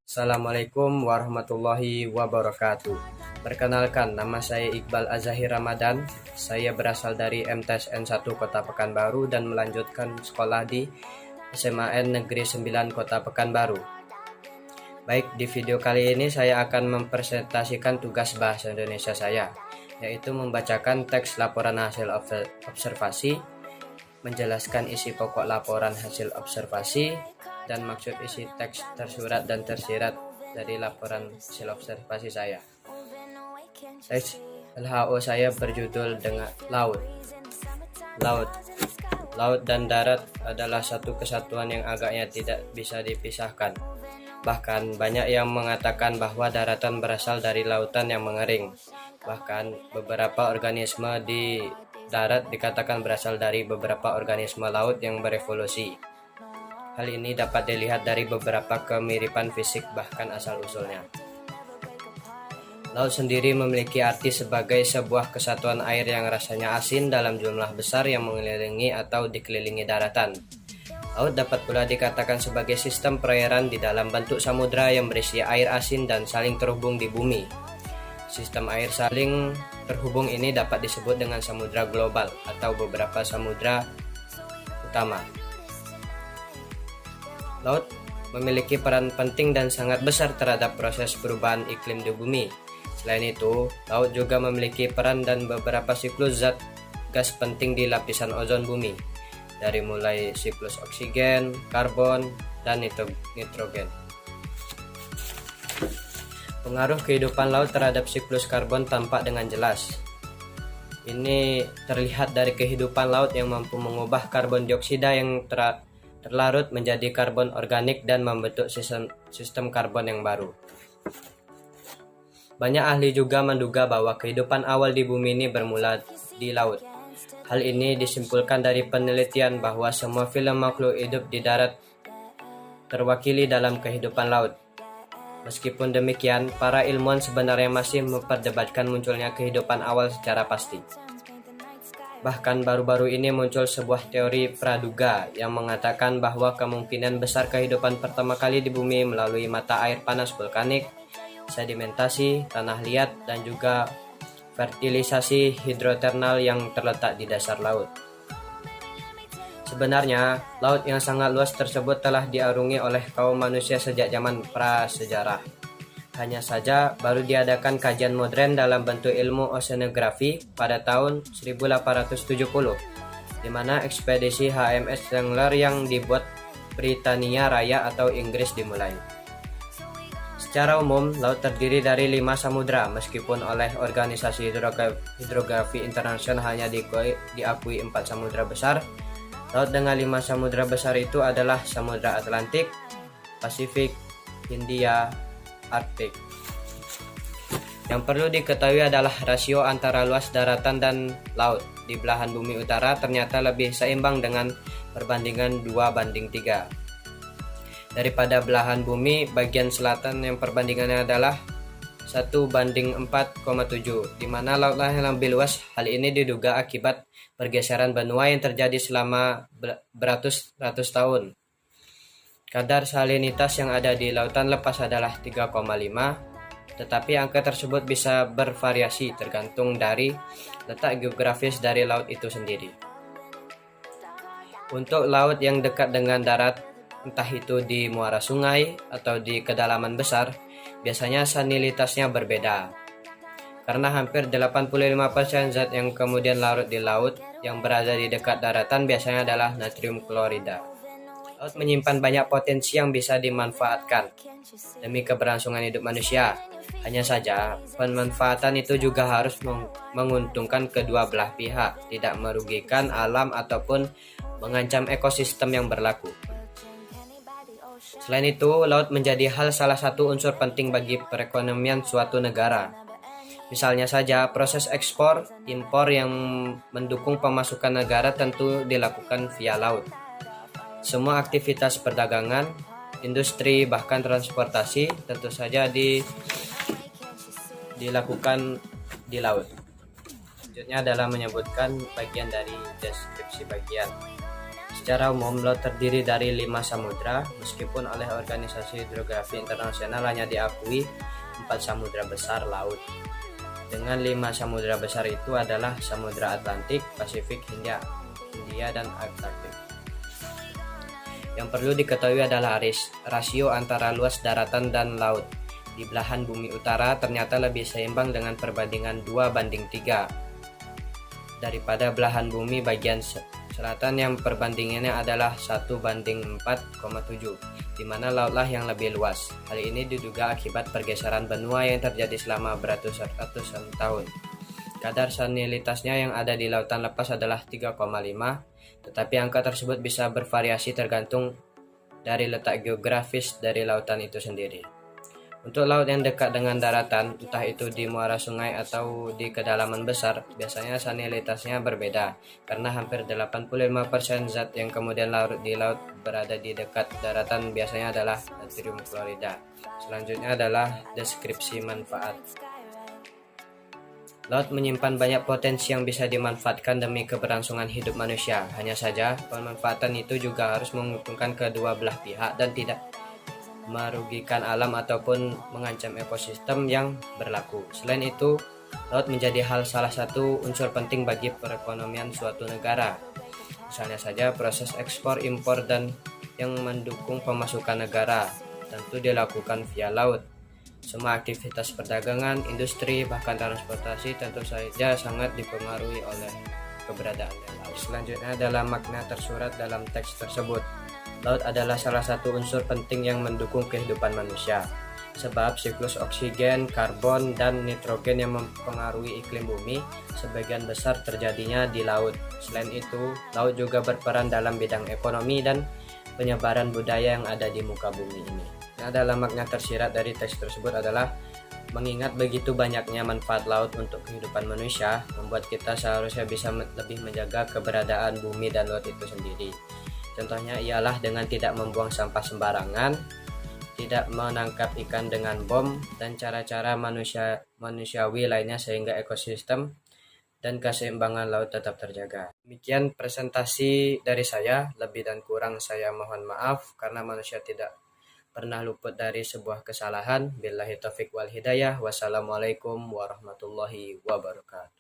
Assalamualaikum warahmatullahi wabarakatuh. Perkenalkan, nama saya Iqbal Azahir Ramadan. Saya berasal dari MTSN 1 Kota Pekanbaru dan melanjutkan sekolah di SMAN Negeri 9 Kota Pekanbaru. Baik, di video kali ini saya akan mempresentasikan tugas bahasa Indonesia saya, yaitu membacakan teks laporan hasil observasi, menjelaskan isi pokok laporan hasil observasi, dan maksud isi teks tersurat dan tersirat dari laporan hasil observasi saya. Teks LHO saya berjudul dengan Laut. Laut dan darat adalah satu kesatuan yang agaknya tidak bisa dipisahkan. Bahkan banyak yang mengatakan bahwa daratan berasal dari lautan yang mengering. Bahkan beberapa organisme di darat dikatakan berasal dari beberapa organisme laut yang berevolusi. Hal ini dapat dilihat dari beberapa kemiripan fisik bahkan asal-usulnya. Laut sendiri memiliki arti sebagai sebuah kesatuan air yang rasanya asin dalam jumlah besar yang mengelilingi atau dikelilingi daratan. Laut dapat pula dikatakan sebagai sistem perairan di dalam bentuk samudra yang berisi air asin dan saling terhubung di bumi. Sistem air saling terhubung ini dapat disebut dengan samudra global atau beberapa samudra utama. Laut memiliki peran penting dan sangat besar terhadap proses perubahan iklim di bumi. Selain itu, laut juga memiliki peran dan beberapa siklus zat gas penting di lapisan ozon bumi, dari mulai siklus oksigen, karbon, dan nitrogen. Pengaruh kehidupan laut terhadap siklus karbon tampak dengan jelas. Ini terlihat dari kehidupan laut yang mampu mengubah karbon dioksida yang terlarut menjadi karbon organik dan membentuk sistem karbon yang baru. Banyak ahli juga menduga bahwa kehidupan awal di bumi ini bermula di laut. Hal ini disimpulkan dari penelitian bahwa semua film makhluk hidup di darat terwakili dalam kehidupan laut. Meskipun demikian, para ilmuwan sebenarnya masih memperdebatkan munculnya kehidupan awal secara pasti. Bahkan baru-baru ini muncul sebuah teori praduga yang mengatakan bahwa kemungkinan besar kehidupan pertama kali di bumi melalui mata air panas vulkanik, sedimentasi, tanah liat, dan juga fertilisasi hidrotermal yang terletak di dasar laut. Sebenarnya, laut yang sangat luas tersebut telah diarungi oleh kaum manusia sejak zaman prasejarah. Hanya saja baru diadakan kajian modern dalam bentuk ilmu oceanografi pada tahun 1870, di mana ekspedisi HMS Wrangler yang dibuat Britania Raya atau Inggris dimulai. Secara umum, laut terdiri dari 5 samudra, meskipun oleh Organisasi Hidrografi Internasional hanya diakui 4 samudra besar. Laut dengan 5 samudra besar itu adalah Samudra Atlantik, Pasifik, Hindia, Arktik. Yang perlu diketahui adalah rasio antara luas daratan dan laut di belahan bumi utara ternyata lebih seimbang dengan perbandingan 2:3. Daripada belahan bumi bagian selatan yang perbandingannya adalah 1:4,7, di mana lautlah yang lebih luas. Hal ini diduga akibat pergeseran benua yang terjadi selama beratus-ratus tahun. Kadar salinitas yang ada di lautan lepas adalah 3,5, tetapi angka tersebut bisa bervariasi tergantung dari letak geografis dari laut itu sendiri. Untuk laut yang dekat dengan darat, entah itu di muara sungai atau di kedalaman besar, biasanya salinitasnya berbeda. Karena hampir 85% zat yang kemudian larut di laut yang berada di dekat daratan biasanya adalah natrium klorida. Laut menyimpan banyak potensi yang bisa dimanfaatkan demi keberlangsungan hidup manusia. Hanya saja, pemanfaatan itu juga harus menguntungkan kedua belah pihak, tidak merugikan alam ataupun mengancam ekosistem yang berlaku. Selain itu, laut menjadi salah satu unsur penting bagi perekonomian suatu negara. Misalnya saja, proses ekspor, impor yang mendukung pemasukan negara tentu dilakukan via laut. Semua aktivitas perdagangan, industri, bahkan transportasi tentu saja dilakukan di laut. Selanjutnya adalah menyebutkan bagian dari deskripsi bagian. Secara umum, laut terdiri dari 5 samudra, meskipun oleh Organisasi Hidrografi Internasional hanya diakui 4 samudra besar laut. Dengan 5 samudra besar itu adalah Samudra Atlantik, Pasifik, Hindia, dan Arktik. Yang perlu diketahui adalah rasio antara luas daratan dan laut di belahan bumi utara ternyata lebih seimbang dengan perbandingan 2:3 daripada belahan bumi bagian selatan yang perbandingannya adalah 1:4,7, di mana lautlah yang lebih luas. Hal ini diduga akibat pergeseran benua yang terjadi selama beratus-ratusan tahun. Kadar salinitasnya yang ada di lautan lepas adalah 3,5, tetapi angka tersebut bisa bervariasi tergantung dari letak geografis dari lautan itu sendiri. Untuk laut yang dekat dengan daratan, entah itu di muara sungai atau di kedalaman besar, biasanya salinitasnya berbeda, karena hampir 85% zat yang kemudian larut di laut berada di dekat daratan biasanya adalah natrium klorida. Selanjutnya adalah deskripsi manfaat. Laut menyimpan banyak potensi yang bisa dimanfaatkan demi keberlangsungan hidup manusia. Hanya saja, pemanfaatan itu juga harus menguntungkan kedua belah pihak dan tidak merugikan alam ataupun mengancam ekosistem yang berlaku. Selain itu, laut menjadi salah satu unsur penting bagi perekonomian suatu negara. Misalnya saja proses ekspor, impor, dan yang mendukung pemasukan negara tentu dilakukan via laut. Semua aktivitas perdagangan, industri, bahkan transportasi tentu saja sangat dipengaruhi oleh keberadaan laut. Selanjutnya adalah makna tersurat dalam teks tersebut. Laut adalah salah satu unsur penting yang mendukung kehidupan manusia, sebab siklus oksigen, karbon, dan nitrogen yang mempengaruhi iklim bumi sebagian besar terjadinya di laut. Selain itu, laut juga berperan dalam bidang ekonomi dan penyebaran budaya yang ada di muka bumi ini. Nah, dalam makna tersirat dari teks tersebut adalah mengingat begitu banyaknya manfaat laut untuk kehidupan manusia, membuat kita seharusnya bisa lebih menjaga keberadaan bumi dan laut itu sendiri. Contohnya ialah dengan tidak membuang sampah sembarangan, tidak menangkap ikan dengan bom, dan cara-cara manusiawi lainnya sehingga ekosistem dan keseimbangan laut tetap terjaga. Demikian presentasi dari saya, lebih dan kurang saya mohon maaf karena manusia tidak pernah luput dari sebuah kesalahan. Billahi taufik wal hidayah. Wassalamualaikum warahmatullahi wabarakatuh.